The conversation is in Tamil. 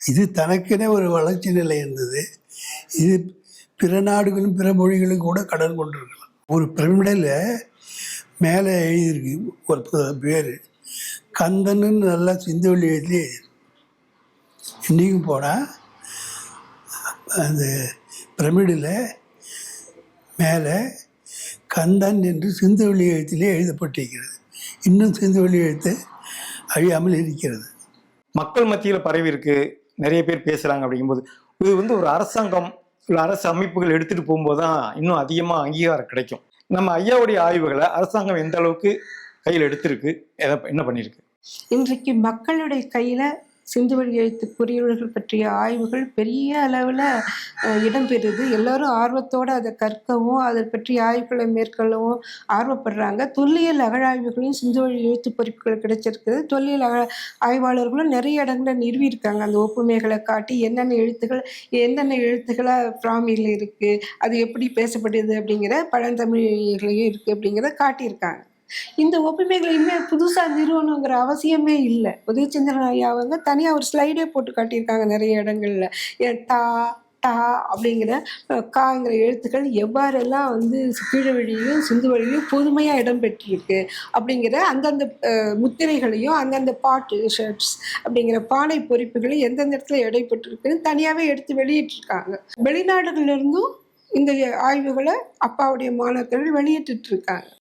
இது தனக்கென ஒரு வளர்ச்சி நிலை இருந்தது. இது பிற நாடுகளும் பிற மொழிகளும் கூட கடன் கொண்டிருக்கலாம். ஒரு பிரமிடில் மேலே எழுதியிருக்கு ஒரு பேர், கந்தன்னு நல்லா சிந்துவெளி எழுதி. இன்றைக்கும் போனால் அந்த பிரமிடில் மேலே கந்தன் என்று சிந்துவெளி எழுத்திலே எழுதப்பட்டிருக்கிறது. இன்னும் சிந்துவெளி எழுத்து அழியாமல் இருக்கிறது. மக்கள் மத்தியில் பரவி இருக்கு, நிறைய பேர் பேசுறாங்க. அப்படிங்கும்போது இது ஒரு அரசாங்கம் இல்லை அரசு அமைப்புகள் எடுத்துட்டு போகும்போது தான் இன்னும் அதிகமாக அங்கீகாரம் கிடைக்கும். நம்ம ஐயாவுடைய ஆய்வுகளை அரசாங்கம் எந்த அளவுக்கு கையில் எடுத்திருக்கு, என்ன பண்ணியிருக்கு? இன்றைக்கு மக்களுடைய கையில் சிந்துவெளி எழுத்து குறியீடுகள் பற்றிய ஆய்வுகள் பெரிய அளவில் இடம்பெறுது. எல்லோரும் ஆர்வத்தோடு அதை கற்கவும் அதை பற்றிய ஆய்வுகளை மேற்கொள்ளவும் ஆர்வப்படுறாங்க. தொல்லியல் அகழாய்வுகளையும் சிந்துவெளி எழுத்து பொறிப்புகள் கிடைச்சிருக்குது. தொல்லியல் ஆய்வாளர்களும் நிறைய இடங்களை நிறுவியிருக்காங்க. அந்த ஒப்புமைகளை காட்டி என்னென்ன எழுத்துக்களாக பிராமியில் இருக்குது, அது எப்படி பேசப்படுது அப்படிங்கிற பழந்தமிழ்லையும் இருக்குது அப்படிங்கிறத காட்டியிருக்காங்க. இந்த ஒப்புமைகளை இனிமேல் புதுசாக நிறுவனங்கிற அவசியமே இல்லை. உதயச்சந்திரன் ஐயா அவங்க தனியாக ஒரு ஸ்லைடே போட்டு காட்டியிருக்காங்க நிறைய இடங்கள்ல. டா டா அப்படிங்கிற காங்கிற எழுத்துக்கள் எவ்வாறெல்லாம் கீழவழியிலும் சிந்துவெளியிலும் பொதுமையாக இடம்பெற்றிருக்கு அப்படிங்கிற அந்தந்த முத்திரைகளையும் அந்தந்த பாட்டு ஷர்ட்ஸ் அப்படிங்கிற பானை பொறிப்புகளையும் எந்தெந்த இடத்துல இடைப்பட்டிருக்குன்னு தனியாகவே எடுத்து வெளியிட்டிருக்காங்க. வெளிநாடுகள்லேருந்தும் இந்த ஆய்வுகளை அப்பாவுடைய மாணவர்கள் வெளியிட்டு இருக்காங்க.